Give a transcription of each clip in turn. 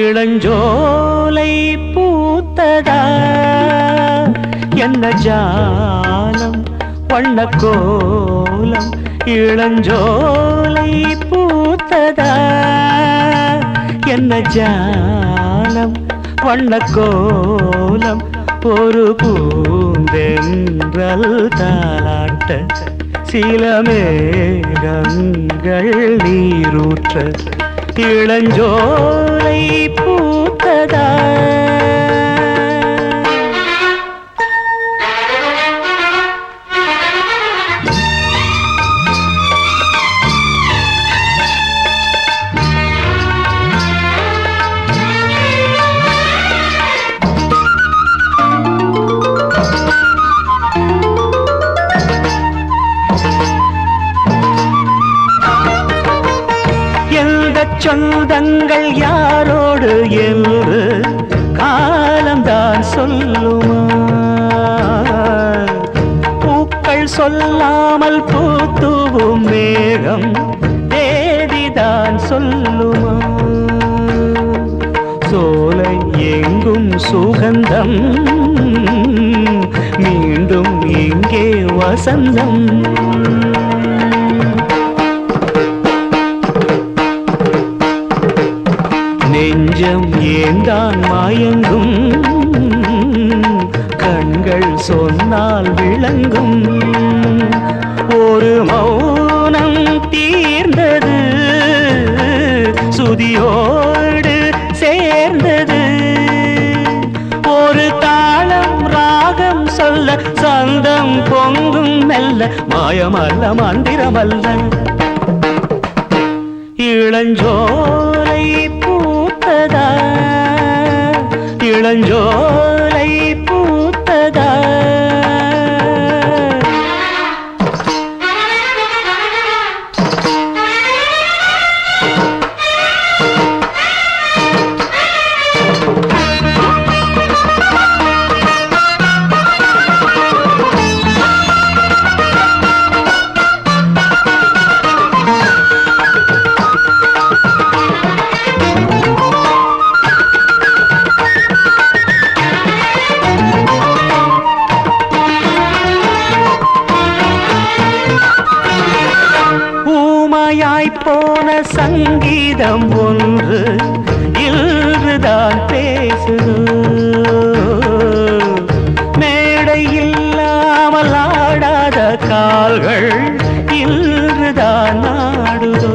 இளஞ்சோலை பூத்ததா என்ன ஜாலம் வண்ணக்கோலம் இளஞ்சோலை பூத்ததா என்ன ஜாலம் வண்ணக்கோலம் ஒரு பூந்தென்றல் தாலாட்ட சில மேகங்கள் நீரூற்ற இளஞ்சோலை பூத்ததா சொந்தங்கள் யாரோடு என்று காலம்தான் சொல்லுமா பூக்கள் சொல்லாமல் பூத்துவும் மேகம் தேதிதான் சொல்லுமா சோலை எங்கும் சுகந்தம் மீண்டும் இங்கே வசந்தம் நெஞ்சம் ஏந்தான் மயங்கும் கண்கள் சொன்னால் விளங்கும் ஒரு மௌனம் தீர்ந்தது சுதியோடு சேர்ந்தது ஒரு தாளம் ராகம் சொல்ல சந்தம் பொங்கும் மெல்ல மாயமல்ல மந்திரமல்ல இளஞ்சோலை பூத்ததா இளஞ்சோலை பூத்ததா போன சங்கீதம் ஒன்று இன்றுதான் பேசுது மேடை இல்லாமல் ஆடாத கால்கள் இன்றுதான் ஆடுதோ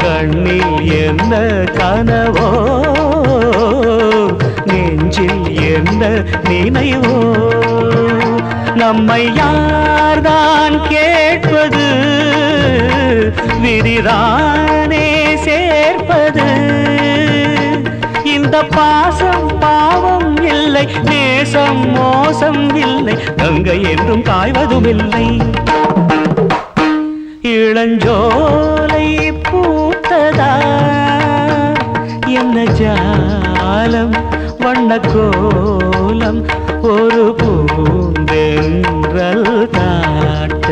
கண்ணில் என்ன கனவோ நெஞ்சில் என்ன நினைவோ நம்மை யார்தான் கேட்பது விதிதானே சேர்ப்பது இந்த பாசம் பாவம் இல்லை நேசம் மோசம் இல்லை கங்கை என்றும் காய்வதும் இல்லை இளஞ்சோலை பூத்ததா என்ன ஜாலம் வண்ணக்கோலம் ஒரு பூந்தென்றல் தாட்ட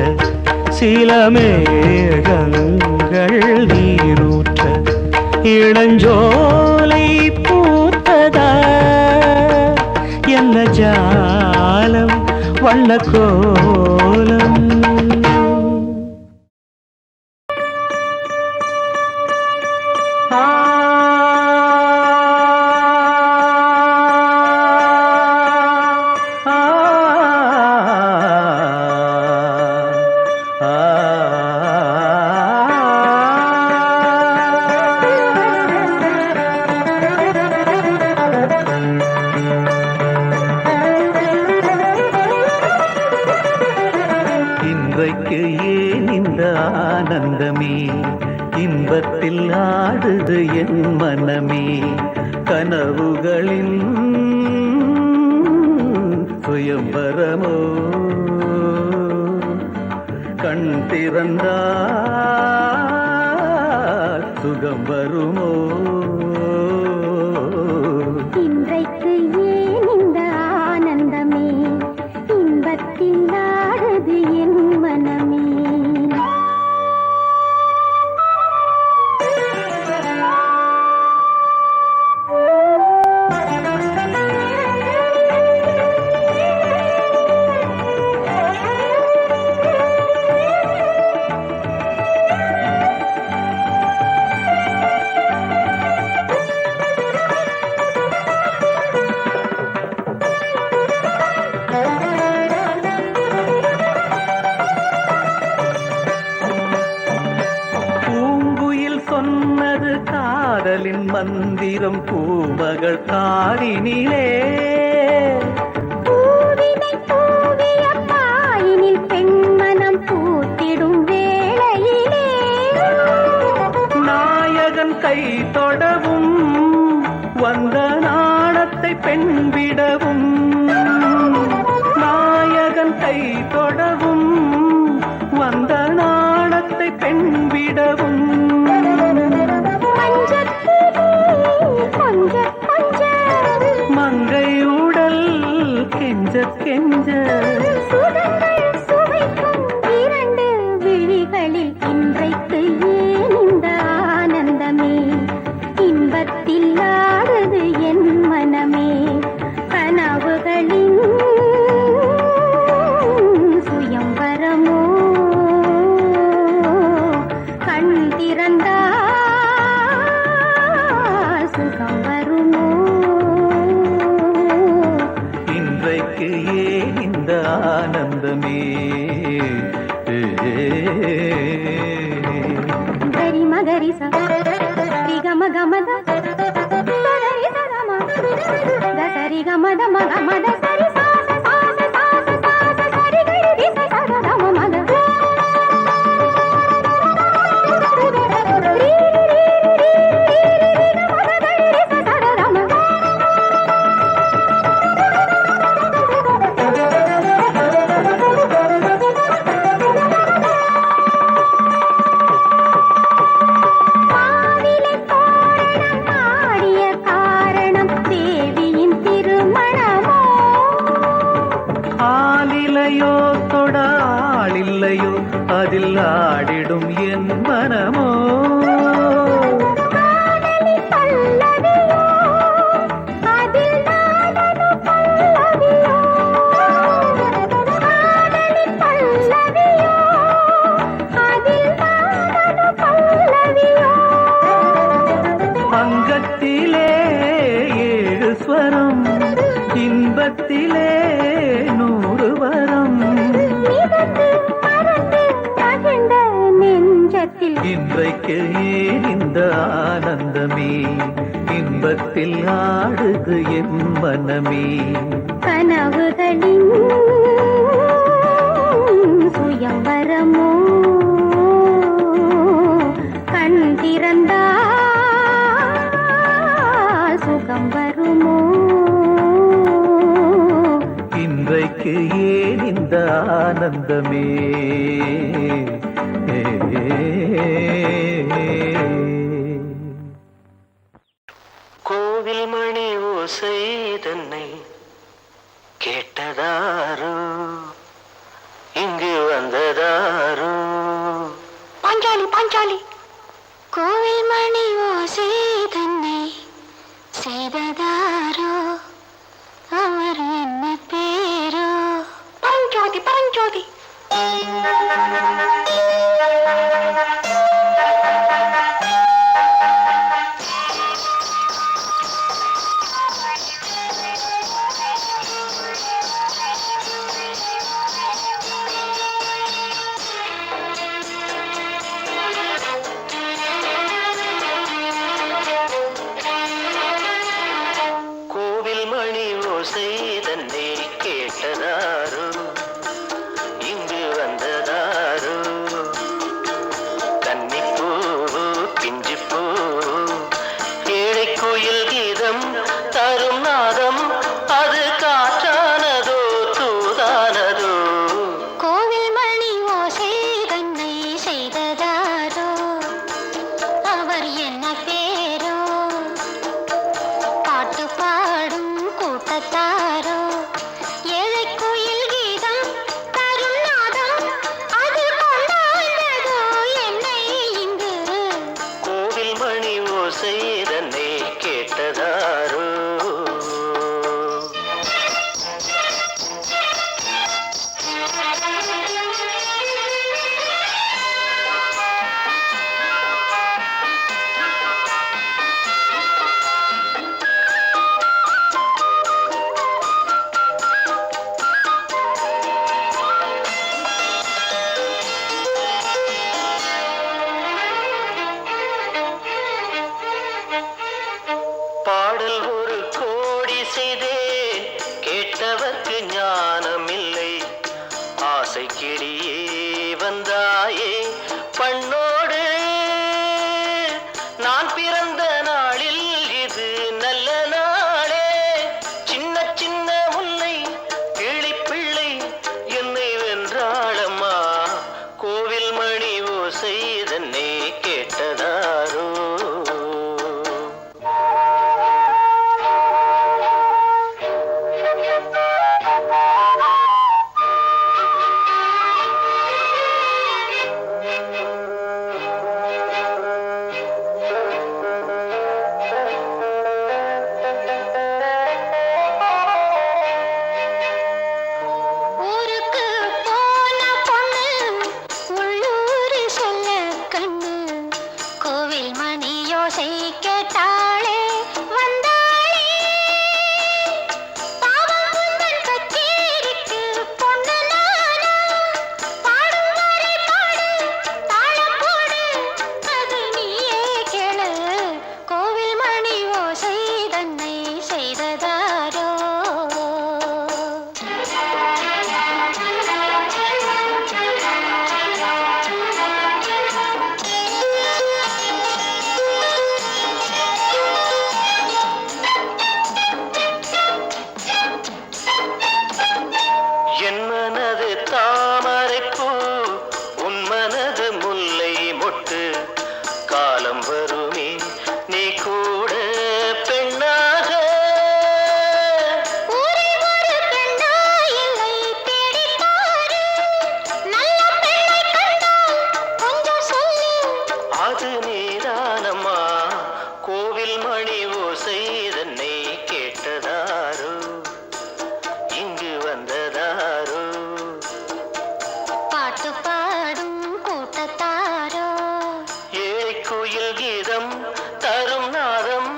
சில மேகங்கள் நீரூற்ற இளஞ்சோலை பூத்ததா என்ன ஜாலம் வண்ணக்கோலம் ஆனந்தமே இன்பத்தில் ஆடுது என் மனமே கனவுகளின் சுயம்பரமோ கண் திறந்தால் சுகம் வருமோ இன்றைக்கு ஏன் இந்த ஆனந்தமே இன்பத்தில் ஆடுது என் மனமே சொன்னது காதலின் மந்திரம் பூமகள் காரினிலே பூவினை பூவிய பாயினில் பெண்மனம் பூத்திடும் வேளையிலே நாயகன் கை தொடவும் வந்த நாணத்தை பெண் விடவும் நாயகன் கை தொடவும் வந்த நாணத்தை பெண் விடவும் மங்கை உடல் கெஞ்ச கெஞ்ச சுவைக்கும் இரண்டு விழிகளில் இன்றைக்கு ஏன் இந்த ஆனந்தமே இன்பத்தில் ஆடுது என் மனமே கனவுகளின் சுயம்பரமோ கண் திறந்தா சுகம் வருமோ இன்றைக்கு ஏன் இந்த ஆனந்தமே கரி மகரி சரி கம கமத சரி சரம சரி கமத மக மத சரி சாச சாச சாச சாச சரி கரி ரி ச சர கம மத ரி ரி ரி மத கரி ரி ச சர கம மாவிலை தோரணம் ஆடிய காரணம் தேவியின் திருமணமோ ஆளிலையோ தொடாளில்லையோ அதில் ஆடிடும் என் மனமோ காதலி பல்லவியோ அதில் நாடனு பல்லவியோ காதலி பல்லவியோ அதில் நாடனு பல்லவியோ அங்கத்திலே ஏழு ஸ்வரம் இன்பத்திலே 100 வரம் மிதந்து பறந்து மகிழ்ந்த நெஞ்சத்தில் இன்றைக்கு ஏன் இந்த ஆனந்தமே இன்பத்தில் ஆடுது என் மனமே கனவுகளின் சுயம்பரமோ கண் திறந்தா சுகம் வருமோ இன்றைக்கு ஏன் இந்த ஆனந்தமே கோவில் மணி ஓசை தன்னை கேட்டதாரோ இங்கு வந்ததாரோ பாஞ்சாலி பாஞ்சாலி கோவில் மணி ஓசை தன்னை செய்ததாரோ அவர் என்ன பேரோ பரஞ்சோதி பரஞ்சோதி கூட்டத்தாரோ ஏழை கோயில் கீதம் தரும் நாதம் அது கொண்டாண்டதோ என்னை இங்கு கோவில் மணி ஓசை தன்னை கேட்டதாரோ பாடல் ஒரு கோடி செய்தே கேட்டவர்க்கு ஞானம் இல்லை ஆசை கிளியே வந்தாயே பண்ணோடு நான் பிறந்த நாளில் இது நல்ல நாளே சின்ன சின்ன முல்லை கிளிப்பிள்ளை என்னை வென்றாளம்மா கோவில் மணி ஓசை தன்னை கேட்டதாரோ ஊருக்கு போன பொண்ணு உள்ளூர் சொல்ல கண்ணு கோவில் மணி யோசை கேட்டாளே வந்தாளே பாவம் குந்தன் கச்சேரிக்கு பொண்ணு நானா பாடும் வரை பாடு தாளம் போடு அது நீயே கேளு கோவில் மணி ஓசை தன்னை செய்ததாரோ என் மனது தாமரைப்பூ உன் மனது முல்லை மொட்டு காலம் வருமே நீ கூட பெண்ணாக ஊரில் ஒரு பெண்ணா இல்லை தேடிப் பாரு நல்ல பெண்ணை கண்டால் கொஞ்சம் சொல்லு அது நீதானம்மா கோவில் மணி ஓசை தன்னை கேட்டதாரோ இங்கு வந்ததாரோ பாட்டு பாடும் கூட்டத்தாரோ ஏழை கோயில் கீதம் தரும் நாதம்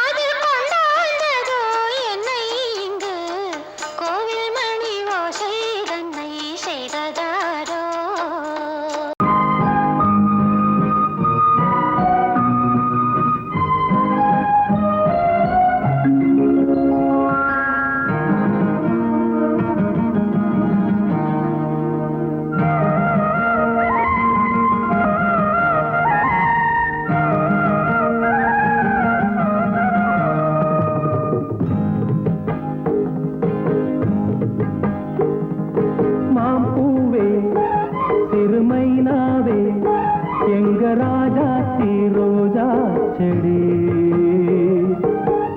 அது கொண்டாண்டதோ என்னை இங்கு கோவில் மணி ஓசை தன்னை செய்ததாரோ மாம்பூவே திருமைனாவே எங்க ராஜா ரோஜா செடி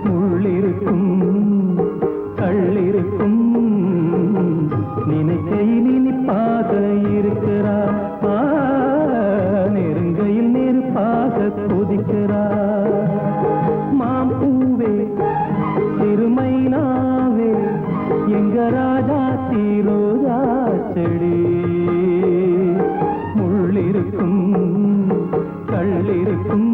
முள்ளிருக்கும் கள்ளிருக்கும் நினைக்கையில் இனிப்பாக இருக்கிறா நெருங்கையில் நெருப்பாக கொதிக்கிறா மாம்பூவே திருமைனாவே எங்க ராஜா ரோஜா செடி முள்ளிருக்கும் கள்ளிருக்கும்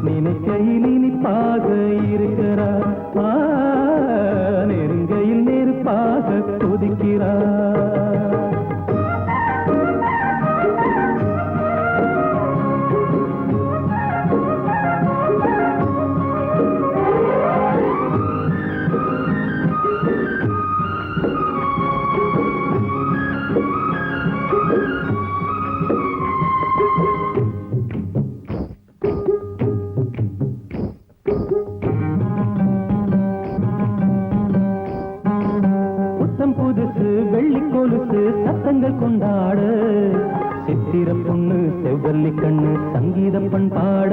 நினைக்கையில் இனிப்பாக இருக்கிறா நெருங்கையில் நெருப்பாக கொதிக்கிறா பொண்ணு செவ்வல்லி கண்ணு சங்கீதம் பண்பாட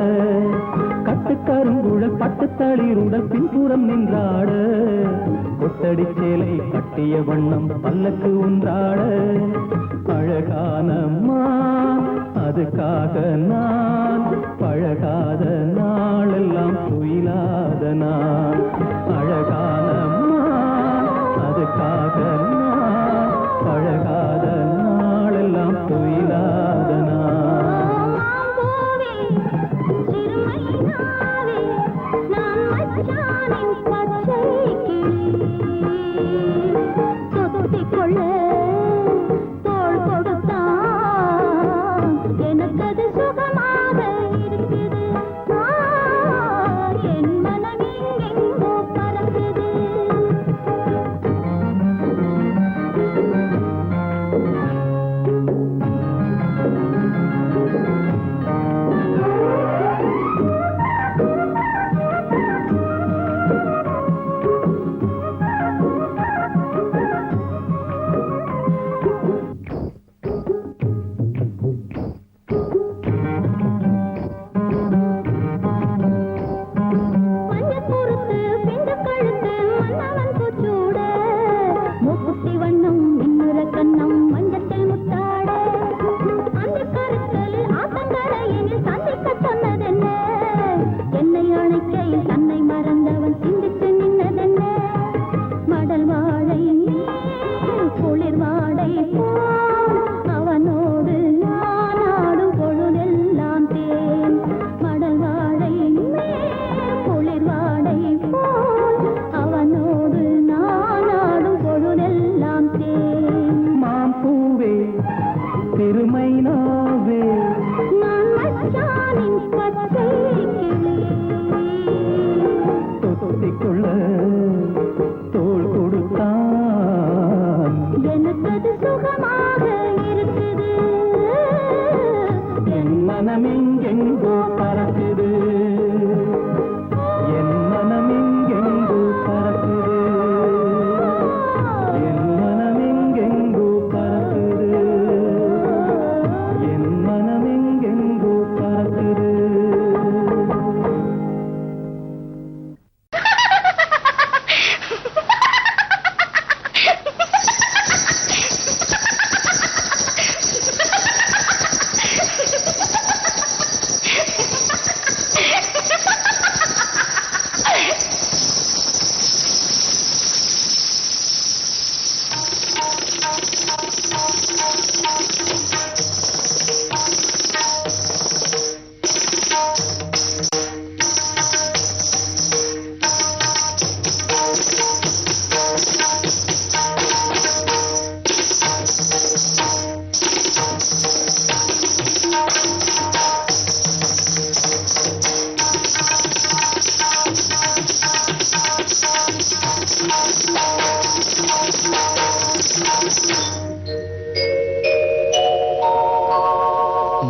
கட்டுக்கருங்குழல் பட்டுத்தளிருடல் பின்புறம் நின்றாட கொத்தடி சேலை கட்டிய வண்ணம் பல்லக்கு ஒன்றாட அழகானம்மா அதுக்காக நான் பழகாத நாளெல்லாம் துயிலாத நான் அழகானம்மா அதுக்காக நான் பழகாத நாளெல்லாம் துயிலாத நான்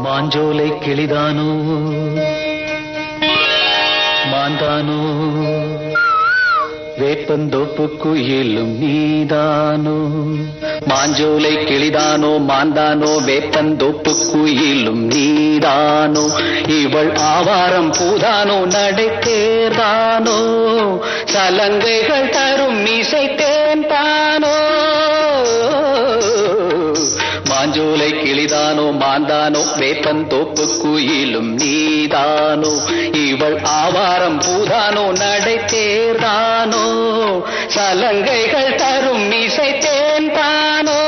மாஞ்சோலை கிளிதானோ மாந்தானோ வேப்பந்தோப்பு குயிலும் நீதானோ மாஞ்சோலை கிளிதானோ மாந்தானோ வேப்பந்தோப்பு குயிலும் நீதானோ இவள் ஆவாரம் பூதானோ நடை தேர்தானோ சலங்கைகள் தரும் மீசை தேன்தானோ மாஞ்சோலை கிளிதானோ மாந்தானோ வேப்பந்தோப்பு குயிலும் நீதானோ இவள் ஆவாரம் பூதானோ நடை தேர்தானோ சலங்கைகள் தரும் மீசை தேன்தானோ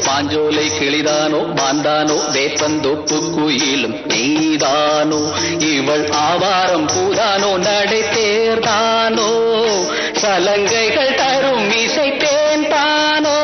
மாஞ்சோலை கிளிதானோ மாந்தானோ வேப்பந்தோப்பு குயிலும் நீதானோ இவள் ஆவாரம் பூதானோ நடை தேர்தானோ சலங்கைகள் தரும் இசை தேன் தானோ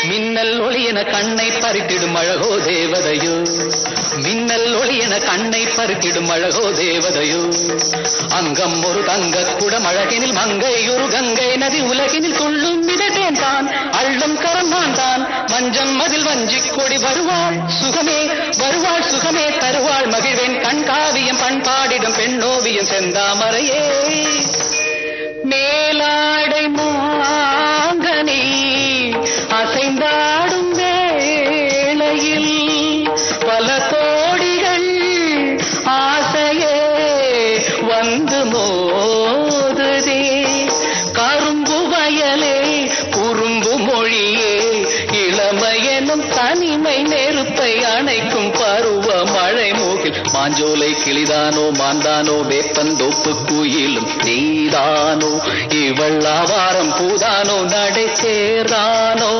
மின்னல் ஒளி என கண்ணை பறித்திடும் அழகோ தேவதையோ மின்னல் ஒளி என கண்ணை பறித்திடும் அழகோ தேவதையோ அங்கம் ஒரு தங்க குடம் அழகினில் மங்கை ஒரு கங்கை நதி உலகினில் கொள்ளும் மிதட்டேன் தான் அள்ளும் கரம்தான் தான் வஞ்சம் மதில் வஞ்சிக் கொடி வருவாள் சுகமே தருவாள் மகிழ்வேன் கண்காவியம் பண்பாடிடும் பெண்ணோவியம் செந்தாமரையே மேலாடை மாங்கனி அசைந்தாடும் வேளையில் பல கோடிகள் ஆசையே வந்து மோதுதே கரும்பு வயலே குறும்பு மொழியே இளமையெனும் தனிமை நெருப்பை அணைக்கும் பருவ மழை மூகில் மாஞ்சோலை கிளிதானோ மாந்தானோ வேப்பந்தோப்பு குயிலும் நீதானோ இவள் ஆவாரம் பூதானோ நடை தேர்தானோ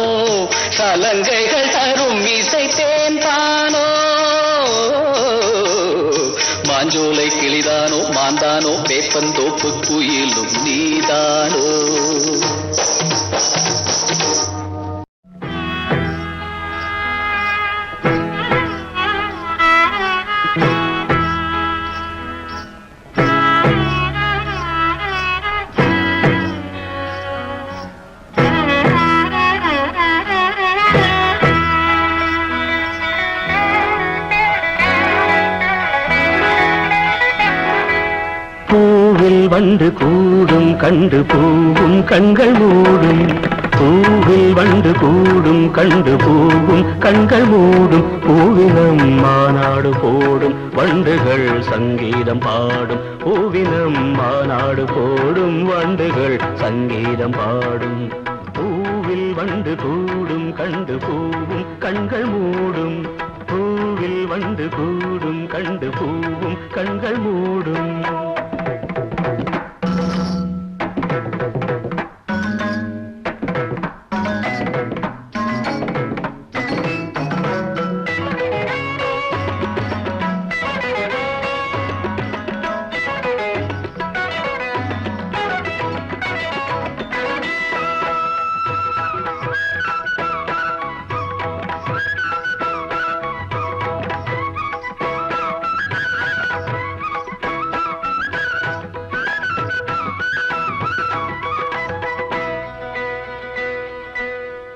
சலங்கைகள் தரும் இசை தேன் தானோ மாஞ்சோலை கிளிதானோ மாந்தானோ வேப்பந்தோப்பு குயிலும் நீதானோ வண்டு கூடும் கண்டு பூவும் கண்கள் மூடும் பூவில் வண்டு கூடும் கண்டு பூவும் கண்கள் மூடும் பூவினம் மாநாடு போடும் வண்டுகள் சங்கீதம் பாடும் பூவினம் மாநாடு போடும் வண்டுகள் சங்கீதம் பாடும் பூவில் வண்டு கூடும் கண்டு பூவும் கண்கள் மூடும் பூவில் வண்டு கூடும் கண்டு பூவும் கண்கள் மூடும்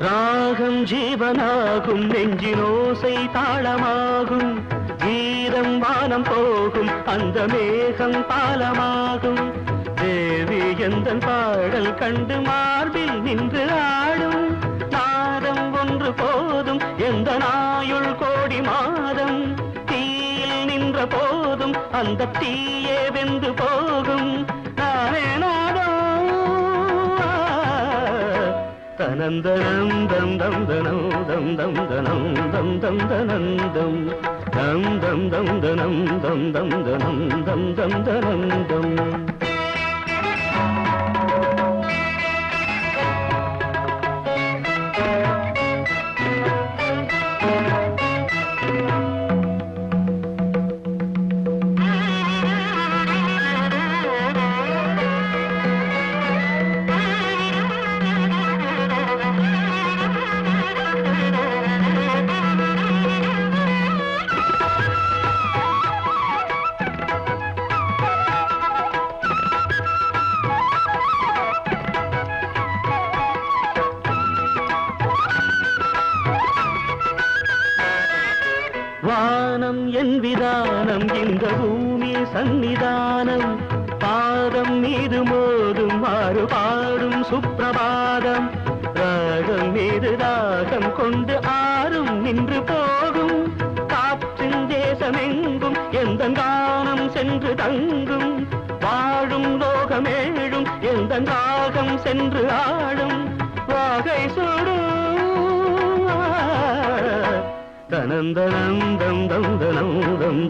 ராகம் ஜீவனாகும் நெஞ்சினோசை தாளமாகும் கீதம் வானம் போகும் அந்த மேகம் பாலமாகும் தேவி எந்தன் பாடல் கண்டு மார்பில் நின்று ஆடும் நாதம் ஒன்று போதும் எந்த நாயுள் கோடி மாதம் தீயில் நின்ற போதும் அந்த தீயே வெந்து போகும் நானே நாதம் தனந்தனம் தம் தம் தனம் தம் தம் தனம் தம் தம் தனந்தம் தம் தம் தம் தனம் தம் தம் தனம் தம் தம் தனந்தம் வானம் என் விதானம் இந்த பூமி சந்நிதானம் பாதம் மீது மோதும் மாறு பாடும் சுப்பிரபாதம் ராகம் மீது ராகம் கொண்டு ஆறும் நின்று போகும் காற்றின் தேசமெங்கும் எந்த கானம் சென்று தங்கும் வாழும் லோகமேழும் எந்த ராகம் சென்று ஆடும் வாகை சூடும் தனந்தனந்தம் தந்தனந்தம்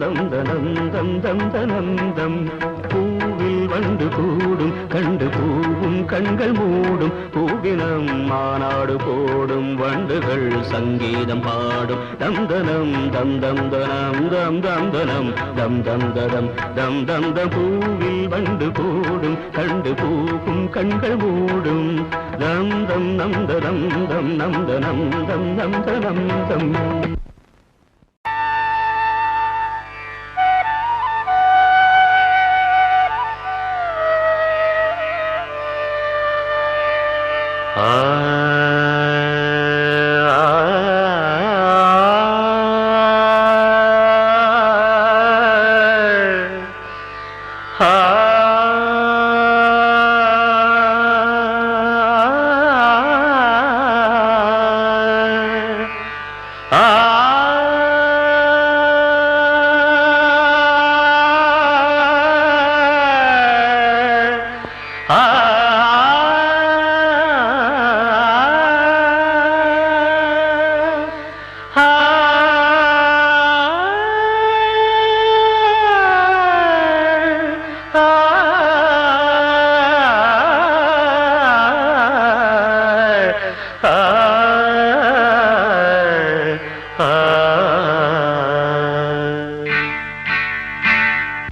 தந்தனந்தம் தந்தனந்தம் பூவில் வண்டு கூடும் கண்டு பூவும் கண்கள் மூடும் பூவினம் மாநாடு போடும் வண்டுகள் சங்கீதம் பாடும் தந்தனம் தம் தம் தனம் தம் தந்தனம் தம் தம் ததம் தம் தம் தம் பூவில் வண்டு கூடும் கண்டு பூவும் கண்கள் மூடும் தம் தம் நந்தனம் தம் நந்தனம் தம் நந்தனம் தம்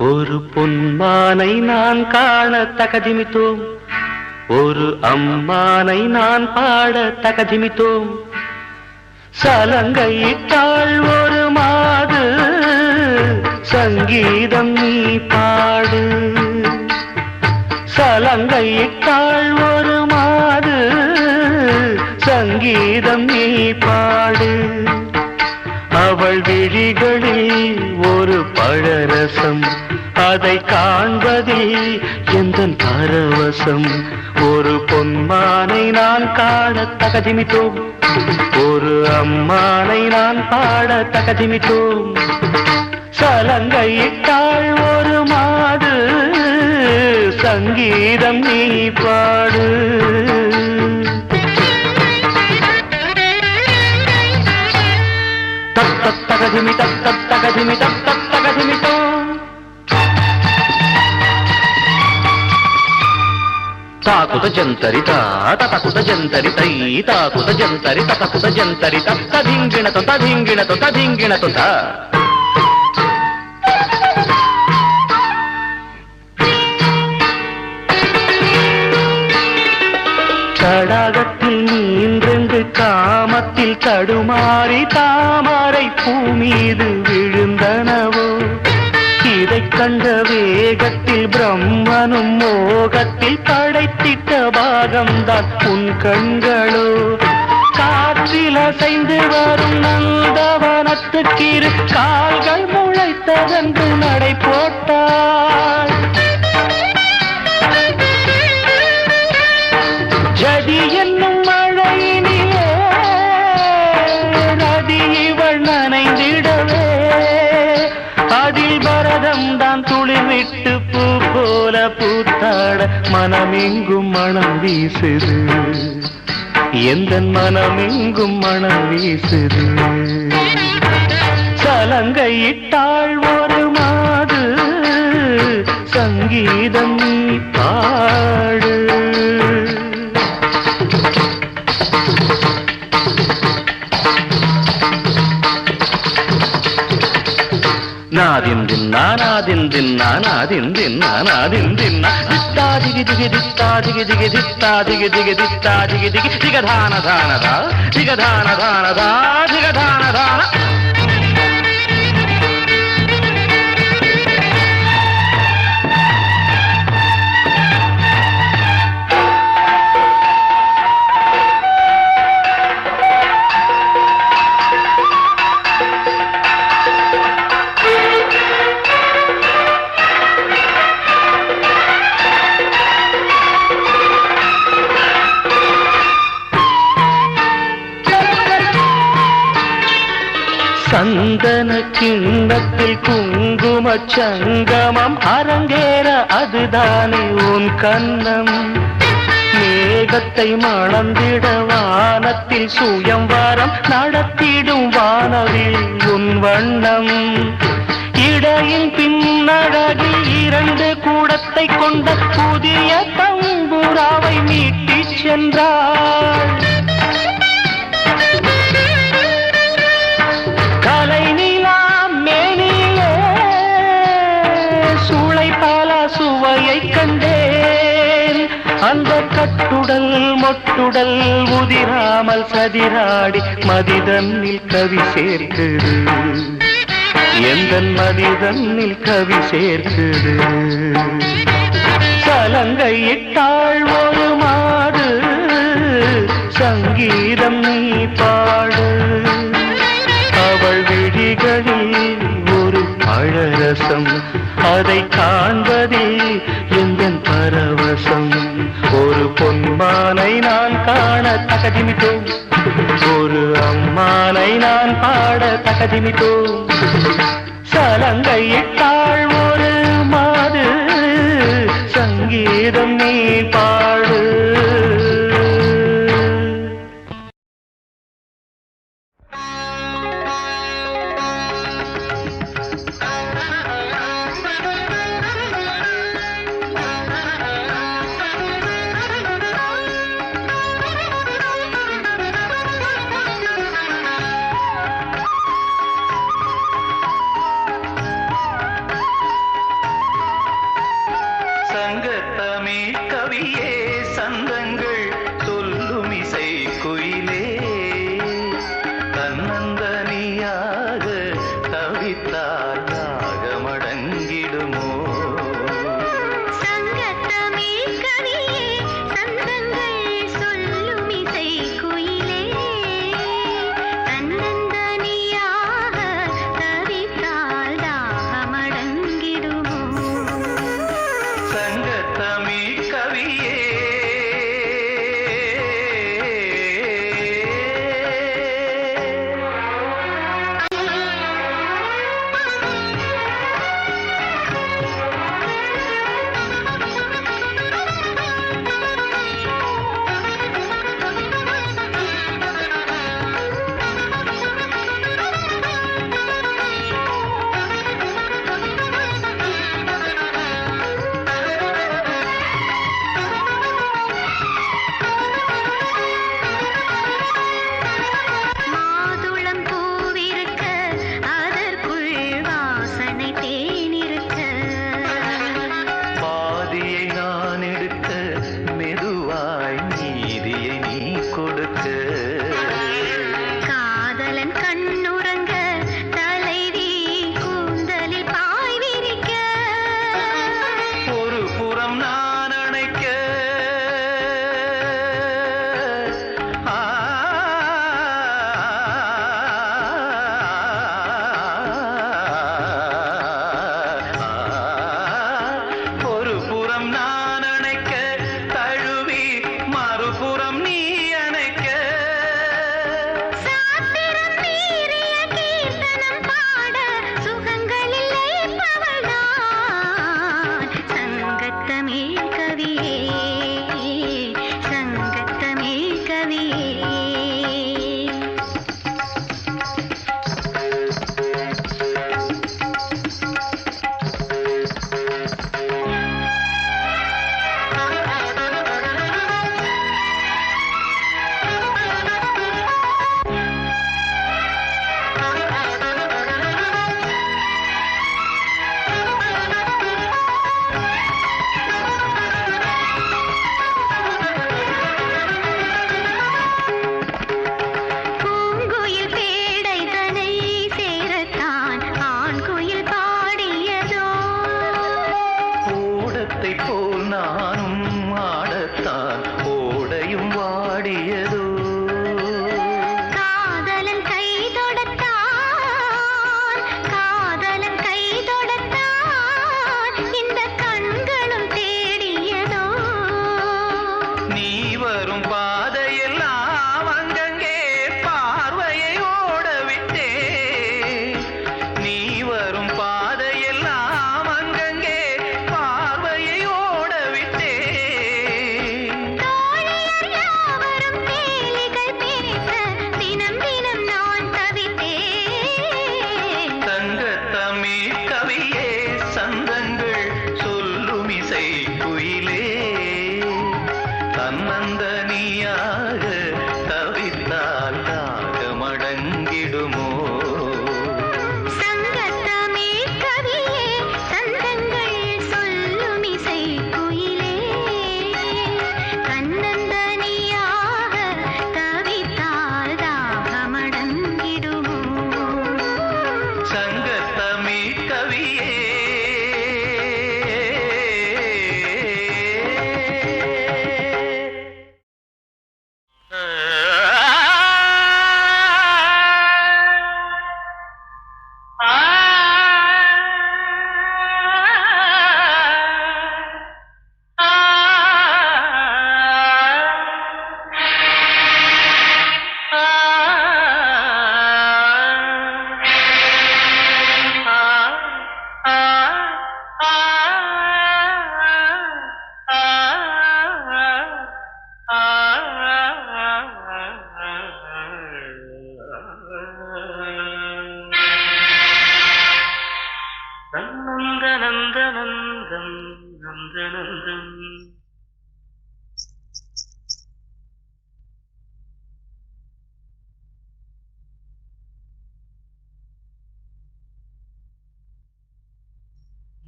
ஒரு பொன்மானை நான் காண தகதிமித்தோம் ஒரு அம்மானை நான் பாட தகதிமித்தோம் சலங்கையிட்டாள் ஒரு மாது சங்கீதம் நீ பாடு சலங்கையிட்டாள் ஒரு மாது சங்கீதம் நீ பாடு அவள் விழிகளில் ஒரு பழரசம் அதை காண்பதில் எந்தன் பரவசம் ஒரு பொன்மானை நான் காண தகதிமித்தோம் ஒரு அம்மானை நான் பாட தகதிமித்தோம் சலங்கையிட்டாள் ஒரு மாது சங்கீதம் நீ பாடு தகதிமி தகதிமி தகதிமித்தோம் தாக்குத ஜந்தரி தகுத ஜந்தரி தை தாக்குத ஜந்தரி தகுத ஜந்தரி ததிங்கிணతో తదింగిణతో తదింగిణతో தடாகத்தில் நீன்றென்று காமத்தில் தடுமாறி தாமரை பூ மீது விழுந்தனவோ இதைக் கண்ட வேகத்தில் பிரம்மனும் மோகத்தில் படைத்திட்ட பாகம்தான் உன் கண்களோ காற்றில் அசைந்து வரும் நந்தவனத்துக்கிரு கால்கள் முளைத்ததென்று நடை போட்டாள் ஜதி என்னும் மழையினிலே நதி இவள் நனைந்திடவே அதில் பரதம் தான் துளிர்விட்டு பூ போல பூத்தாட மனமெங்கும் மனம் வீசுது எந்தன் மனமெங்கும் மனம் வீசுது சலங்கையிட்டாள் ஒரு மாது சங்கீதம் நீ பாடு நாதிந்தின்னா நாதிந்தின்னா நாதிந்தின்னா நாதிந்தின்னா தித்தாதிகி திகி தித்தாதிகி திகி தித்தாதிகி திகி தித்தாதிகி திகி திகதான தானதா திகதான தானதா திகதான தான சந்தன கிண்ணத்தில் குங்கும சங்கமம் அரங்கேற அதுதானே உன் கண்ணம் மேகத்தை மணந்திட வானத்தில் சுயம்வரம் நடத்திடும் வானவில் உன் வண்ணம். இடையின் பின்னழகில் 2 கூடத்தை கொண்ட புதிய தம்புராவை மீட்டிச் சென்றாள். கலை நிலா மேனிலே சூளை பால சுவையை கண்டேன். அந்த கட்டுடல் மொட்டுடல் உதிராமல் சதிராடி மதிதன்னில் கவி சேர்க்குது. எந்தன் மதிதன்னில் கவி சேர்க்குது. சலங்கையிட்டாள் ஒரு மாடு சங்கீதம் நீ பாடு. அவள் விழிகளில் ஒரு பழரசம் அதை காண்பதில் எந்தன் பரவசம். ஒரு பொன்மானை நான் காண தகதிமிட்டோம். ஒரு அம்மானை நான் பாட தகதிமிட்டோம். சலங்கையிட்டாள் ஒரு மாது சங்கீதம் நீ பாடு.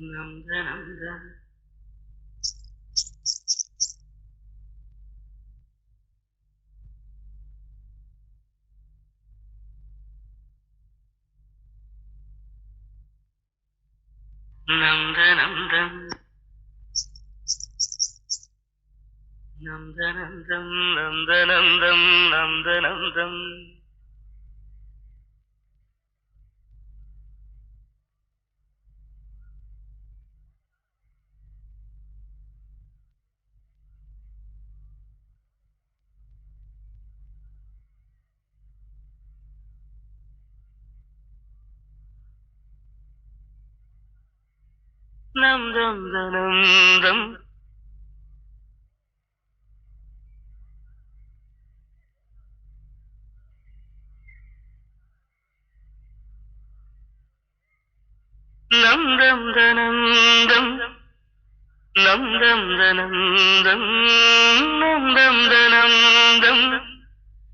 நந்த நந்த நந்தநந்தம் நந்தநந்தம் நந்தநந்தம் நந்தநந்தம் நந்தநந்தம் நந்தநந்தம் நந்தநந்தம் நந்தநந்தம்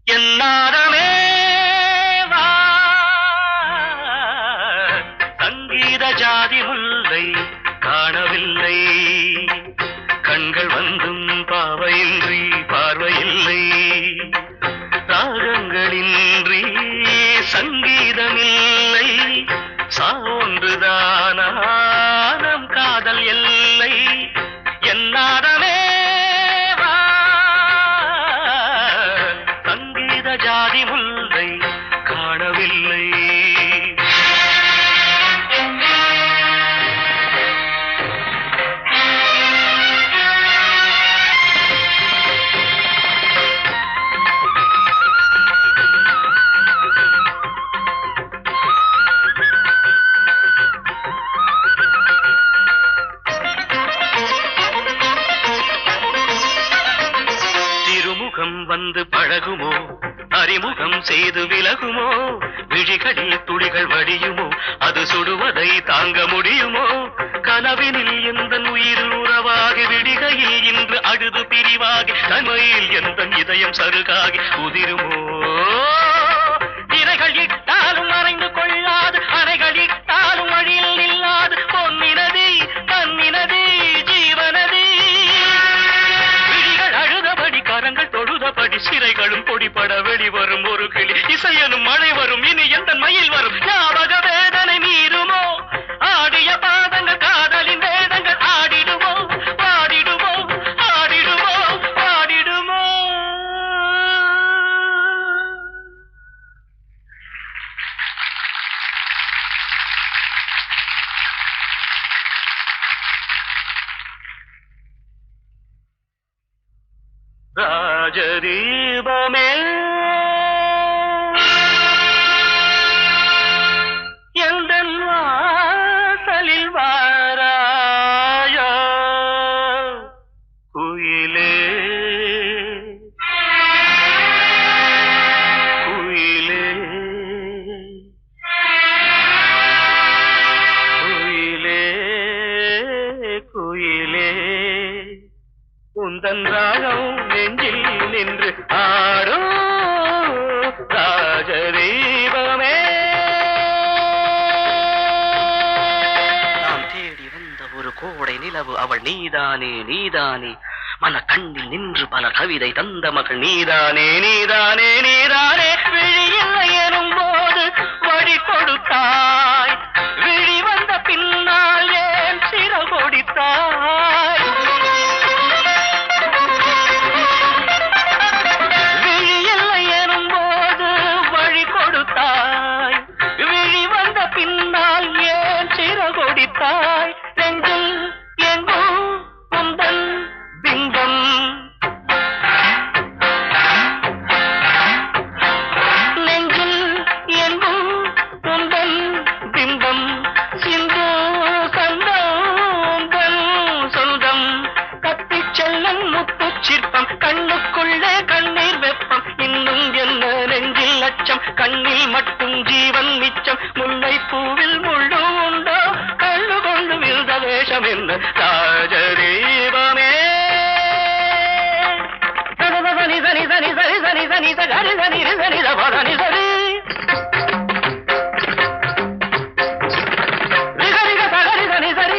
என்னாரமே வா சங்கீத ஜாதி முல்லை காணவில்லை கண்கள் வந்தும் பாவையின்றி பார்வையில்லை ராகங்களின்றி சங்கீதமில்லை சான்றுதானா நம் காதல் எல்லை என்னாரமே வா சங்கீத ஜாதி முல்லை காணவில்லை வந்து பழகுமோ அறிமுகம் செய்து விலகுமோ விழிகளில் துளிகள் வடியுமோ அது சுடுவதை தாங்க முடியுமோ கனவினில் எந்த உயிர் உறவாகி விடிகையில் இன்று அழுது பிரிவாகி தன்மையில் எந்த இதயம் சருகாகி உதிருமோ இறைகள் இட்டாலும் மறைந்து கொள்ளாது அறைகள் இட்டாலும் வழியில் இல்லாது பொன்னினதி தன்னினதி ஜீவனதி விழிகள் அழுதபடி கரங்கள் தொழுதபடி சிறைகளும் பொடிபட வெளிவரும் ஒரு கிளி இசையனும் மழை வரும் இனி எந்த மயில் வரும் ஞாபக வேதனை மீறுமோ ஆடிய பாதங்கள் காதலின் வேதங்கள் ஆடிடுமோ பாடிடுமோ ஆடிடுமோ பாடிடுமோ ராஜதீபமே எந்தன் வாசலில் வாராயா குயிலே குயிலே குயிலே குயிலே உந்தன் ராகம் நெஞ்சில் நின்று ஆடும் ராஜதீபமே நாம் தேடி வந்த ஒரு கோடை நிலவு அவள் நீதானே நீதானே மன கண்ணில் நின்று பல கவிதை தந்த மகள் நீதானே நீதானே நீதானே விழியில்லை எனும் போது வழி கொடுத்தாய் விழி வந்த பின்னால் ஏன் சிறு கொடுத்தாய் விழியில்லை எனும் போது வழி கொடுத்தாய் விழி வந்த பின்னால் ஏன் சிறு கொடுத்தாய் நெஞ்சில் எங்கும் உந்தன் பிம்பம் நெஞ்சில் எங்கும் உந்தன் பிம்பம் சிந்து சந்தோந்தன் சொந்தம் கத்திச் செல்லும் முத்து சிற்பம் கண்ணுக்குள்ளே கண்ணீர் வெப்பம் இன்னும் என்ன நெஞ்சில் அச்சம் கண்ணில் மட்டும் ஜீவன் மிச்சம் முல்லை பூவில் முள்ளு உண்டோ கண்ணு கொண்டு விழுந்த வேஷம் என்ன ராஜதீபமே சனி சனி சனி சரி சனி சனி சரி சனி சனி சனி சரி நிசரிக சகரி சனி சரி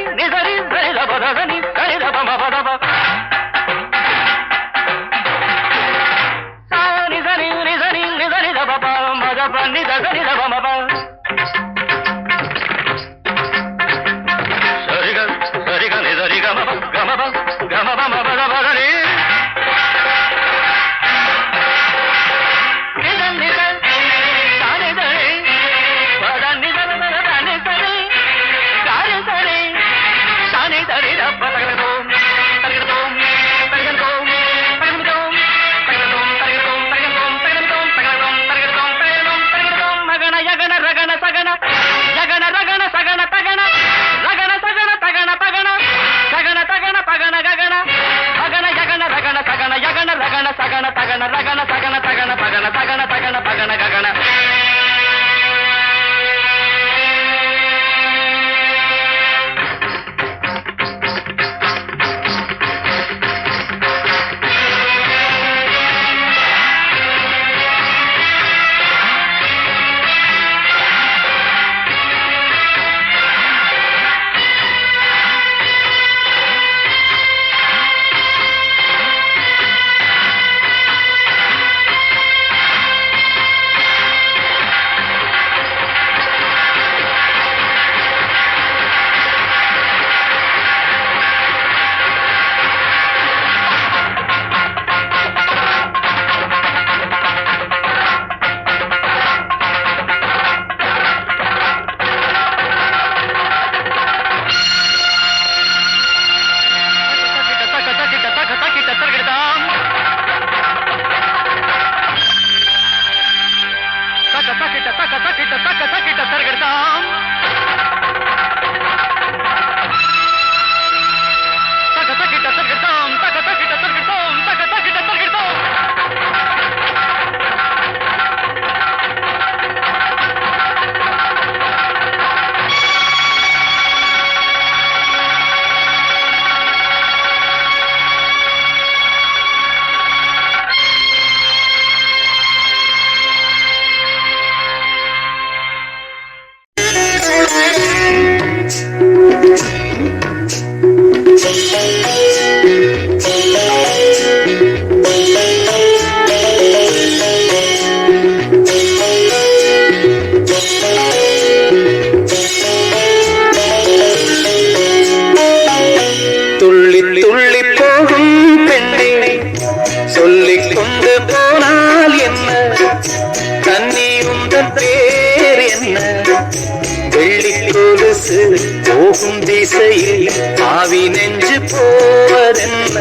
போகும் திசையில் ஆவி நெஞ்சு போவதென்ன?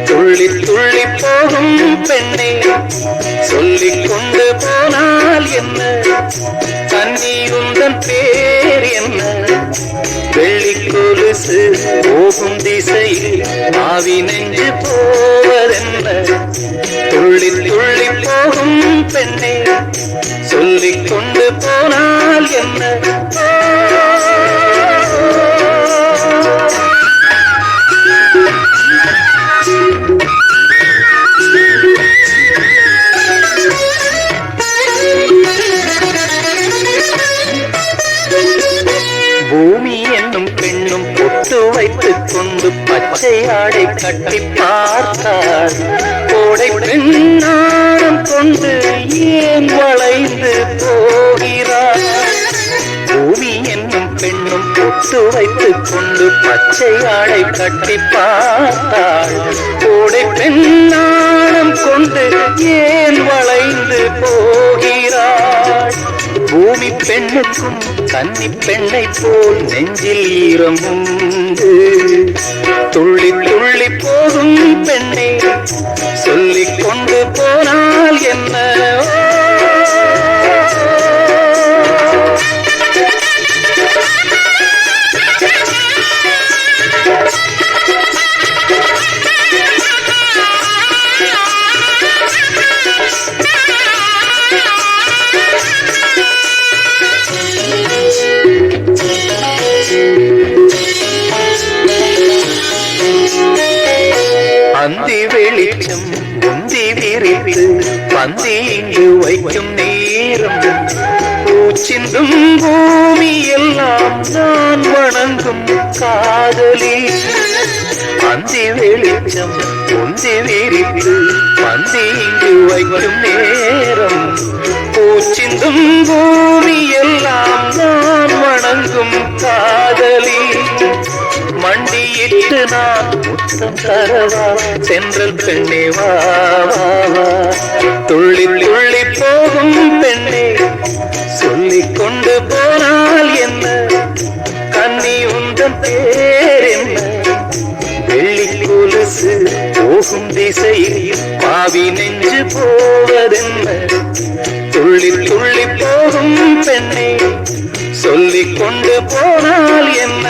துள்ளி துள்ளி போகும் பெண்ணை சொல்லிக் கொண்டு போனால் என்ன? தண்ணீருந்தன் பேர் என்ன? வெள்ளி கொலுசு போகும் திசையில் ஆவி நெஞ்சு போவதென்ன? துள்ளி துள்ளி போகும் பெண்ணை சொல்லிக் கொண்டு போனால் என்ன? பூமி என்னும் பெண்ணும் பொட்டு வைத்துக் கொண்டு பச்சை ஆடை கட்டி பார்த்தாள். கோடை பெண்ணாரம் கொண்டு ஏன் வளைந்து போகிறாள்? பூமி என்னும் பெண்ணும் பொட்டு வைத்துக் கொண்டு பச்சை ஆடை கட்டி பார்த்தாள். கோடை பெண்ணாரம் கொண்டு ஏன் வளைந்து போகிறாள்? பூமி பெண்ணுக்கும் கன்னி பெண்ணை போல் நெஞ்சில் ஈரம் உண்டு. துள்ளி துள்ளி போகும் பெண்ணை சொல்லிக் கொண்டு போனால் என்ன? அந்தி வெளிச்சம் முந்தி விரித்து பந்தி இங்கு வைக்கும் நேரம், பூச்சிந்தும் பூமி எல்லாம் நான் வணங்கும் காதலி. அந்தி வெளிச்சம் முந்தி விரித்து பந்தி இங்கு வைக்கும் நேரம், பூச்சிந்தும் பூமி எல்லாம் நான் வணங்கும் காதலி மண்டியிட்டு நான் முத்தம் தரவா சென்றல் பெண்ணே வா வா வா துள்ளி துள்ளி போகும் பெண்ணே சொல்லிக் கொண்டு போனால் என்ன கண்ணி உந்தன் பேர் என்ன வெள்ளி கொலுசு போகும் திசையில் பாவி நெஞ்சு போவதென்ன துள்ளி துள்ளி போகும் பெண்ணே சொல்லிக் கொண்டு போனால் என்ன